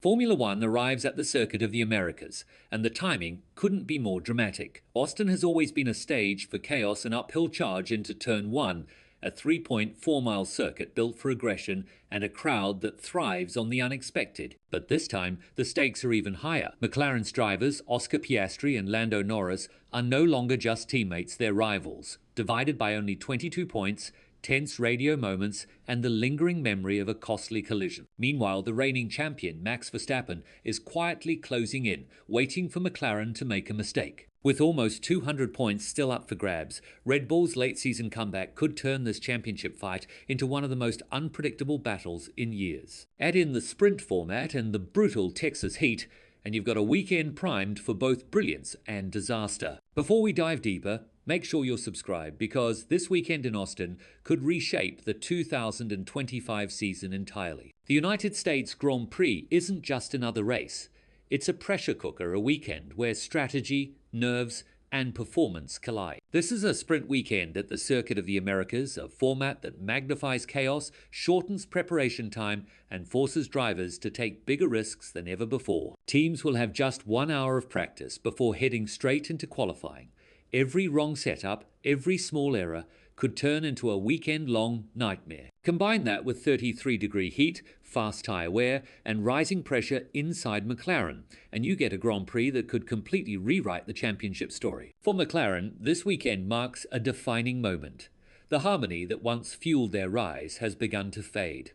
Formula One arrives at the Circuit of the Americas, and the timing couldn't be more dramatic. Austin has always been a stage for chaos and uphill charge into Turn 1, a 3.4-mile circuit built for aggression and a crowd that thrives on the unexpected. But this time, the stakes are even higher. McLaren's drivers, Oscar Piastri and Lando Norris, are no longer just teammates, they're rivals, divided by only 22 points, tense radio moments, and the lingering memory of a costly collision. Meanwhile, the reigning champion, Max Verstappen, is quietly closing in, waiting for McLaren to make a mistake. With almost 200 points still up for grabs, Red Bull's late-season comeback could turn this championship fight into one of the most unpredictable battles in years. Add in the sprint format and the brutal Texas heat, and you've got a weekend primed for both brilliance and disaster. Before we dive deeper, make sure you're subscribed, because this weekend in Austin could reshape the 2025 season entirely. The United States Grand Prix isn't just another race. It's a pressure cooker, a weekend where strategy, nerves, and performance collide. This is a sprint weekend at the Circuit of the Americas, a format that magnifies chaos, shortens preparation time, and forces drivers to take bigger risks than ever before. Teams will have just 1 hour of practice before heading straight into qualifying. Every wrong setup, every small error, could turn into a weekend-long nightmare. Combine that with 33-degree heat, fast tyre wear, and rising pressure inside McLaren, and you get a Grand Prix that could completely rewrite the championship story. For McLaren, this weekend marks a defining moment. The harmony that once fueled their rise has begun to fade.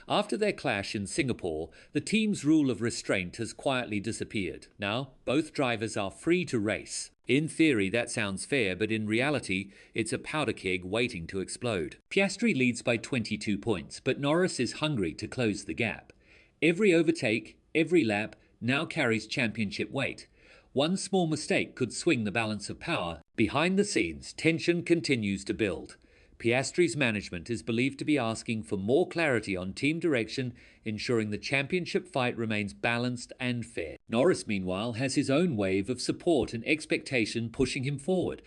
After their clash in Singapore, the team's rule of restraint has quietly disappeared. Now, both drivers are free to race. In theory, that sounds fair, but in reality, it's a powder keg waiting to explode. Piastri leads by 22 points, but Norris is hungry to close the gap. Every overtake, every lap, now carries championship weight. One small mistake could swing the balance of power. Behind the scenes, tension continues to build. Piastri's management is believed to be asking for more clarity on team direction, ensuring the championship fight remains balanced and fair. Norris, meanwhile, has his own wave of support and expectation pushing him forward.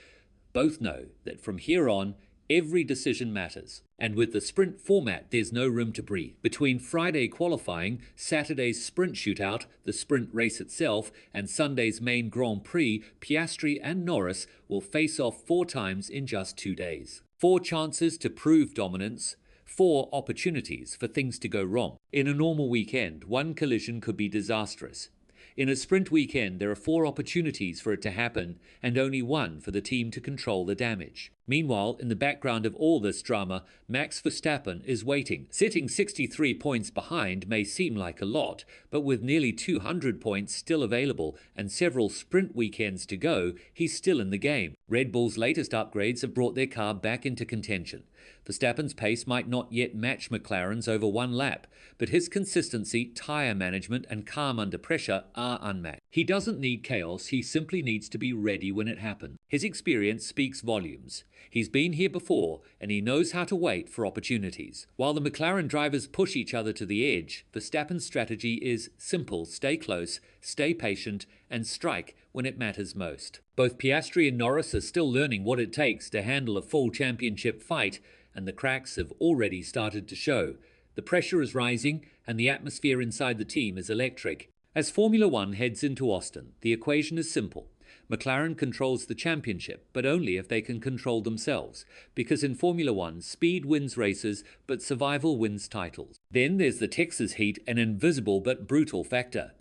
Both know that from here on, every decision matters. And with the sprint format, there's no room to breathe. Between Friday qualifying, Saturday's sprint shootout, the sprint race itself, and Sunday's main Grand Prix, Piastri and Norris will face off 4 times in just 2 days. 4 chances to prove dominance, 4 opportunities for things to go wrong. In a normal weekend, 1 collision could be disastrous. In a sprint weekend, there are 4 opportunities for it to happen, and only 1 for the team to control the damage. Meanwhile, in the background of all this drama, Max Verstappen is waiting. Sitting 63 points behind may seem like a lot, but with nearly 200 points still available and several sprint weekends to go, he's still in the game. Red Bull's latest upgrades have brought their car back into contention. Verstappen's pace might not yet match McLaren's over 1 lap, but his consistency, tyre management, and calm under pressure are unmatched. He doesn't need chaos, he simply needs to be ready when it happens. His experience speaks volumes. He's been here before, and he knows how to wait for opportunities. While the McLaren drivers push each other to the edge, Verstappen's strategy is simple: stay close, stay patient, and strike when it matters most. Both Piastri and Norris are still learning what it takes to handle a full championship fight, and the cracks have already started to show. The pressure is rising, and the atmosphere inside the team is electric. As Formula One heads into Austin, the equation is simple. McLaren controls the championship, but only if they can control themselves, because in Formula One, speed wins races, but survival wins titles. Then there's the Texas heat, an invisible but brutal factor.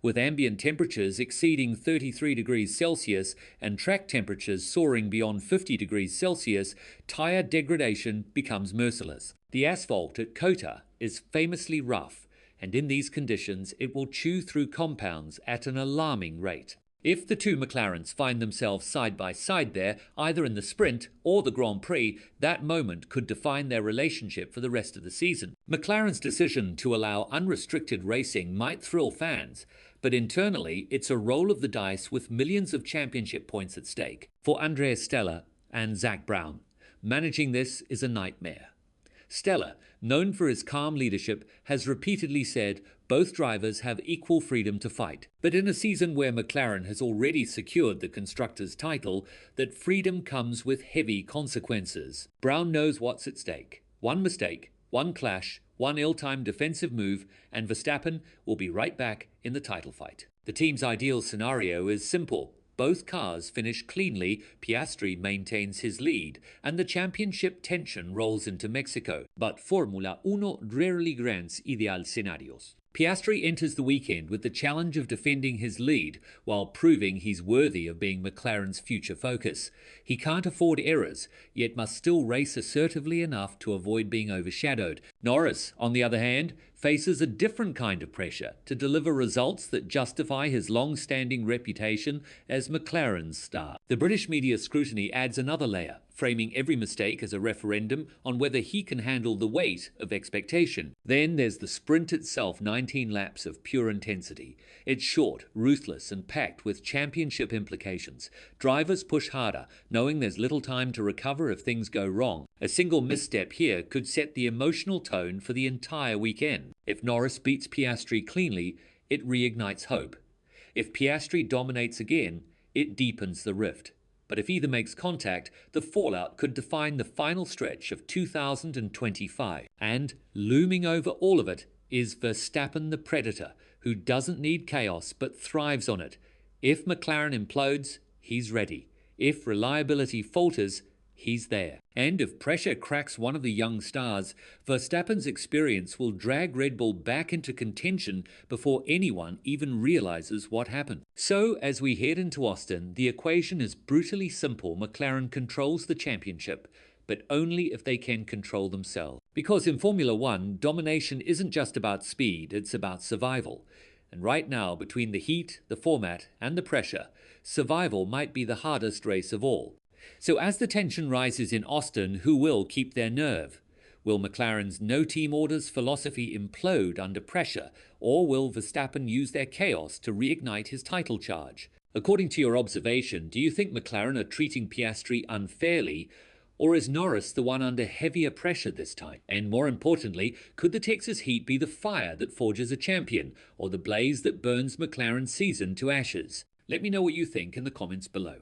With ambient temperatures exceeding 33 degrees Celsius and track temperatures soaring beyond 50 degrees Celsius, tyre degradation becomes merciless. The asphalt at COTA is famously rough, and in these conditions it will chew through compounds at an alarming rate. If the 2 McLarens find themselves side by side there, either in the sprint or the Grand Prix, that moment could define their relationship for the rest of the season. McLaren's decision to allow unrestricted racing might thrill fans, but internally it's a roll of the dice with millions of championship points at stake. For Andrea Stella and Zach Brown, managing this is a nightmare. Stella, known for his calm leadership, has repeatedly said both drivers have equal freedom to fight. But in a season where McLaren has already secured the Constructors' title, that freedom comes with heavy consequences. Brown knows what's at stake. 1 mistake, 1 clash, One ill-timed defensive move, and Verstappen will be right back in the title fight. The team's ideal scenario is simple. Both cars finish cleanly, Piastri maintains his lead, and the championship tension rolls into Mexico. But Formula 1 rarely grants ideal scenarios. Piastri enters the weekend with the challenge of defending his lead while proving he's worthy of being McLaren's future focus. He can't afford errors, yet must still race assertively enough to avoid being overshadowed. Norris, on the other hand, faces a different kind of pressure to deliver results that justify his long-standing reputation as McLaren's star. The British media scrutiny adds another layer, framing every mistake as a referendum on whether he can handle the weight of expectation. Then there's the sprint itself, 19 laps of pure intensity. It's short, ruthless, and packed with championship implications. Drivers push harder, knowing there's little time to recover if things go wrong. A single misstep here could set the emotional tone for the entire weekend. If Norris beats Piastri cleanly, it reignites hope. If Piastri dominates again, it deepens the rift. But if either makes contact, the fallout could define the final stretch of 2025. And looming over all of it is Verstappen the Predator, who doesn't need chaos but thrives on it. If McLaren implodes, he's ready. If reliability falters, he's there. And if pressure cracks one of the young stars, Verstappen's experience will drag Red Bull back into contention before anyone even realizes what happened. So, as we head into Austin, the equation is brutally simple. McLaren controls the championship, but only if they can control themselves. Because in Formula One, domination isn't just about speed, it's about survival. And right now, between the heat, the format, and the pressure, survival might be the hardest race of all. So as the tension rises in Austin, who will keep their nerve? Will McLaren's no team orders philosophy implode under pressure, or will Verstappen use their chaos to reignite his title charge? According to your observation, do you think McLaren are treating Piastri unfairly, or is Norris the one under heavier pressure this time? And more importantly, could the Texas heat be the fire that forges a champion, or the blaze that burns McLaren's season to ashes? Let me know what you think in the comments below.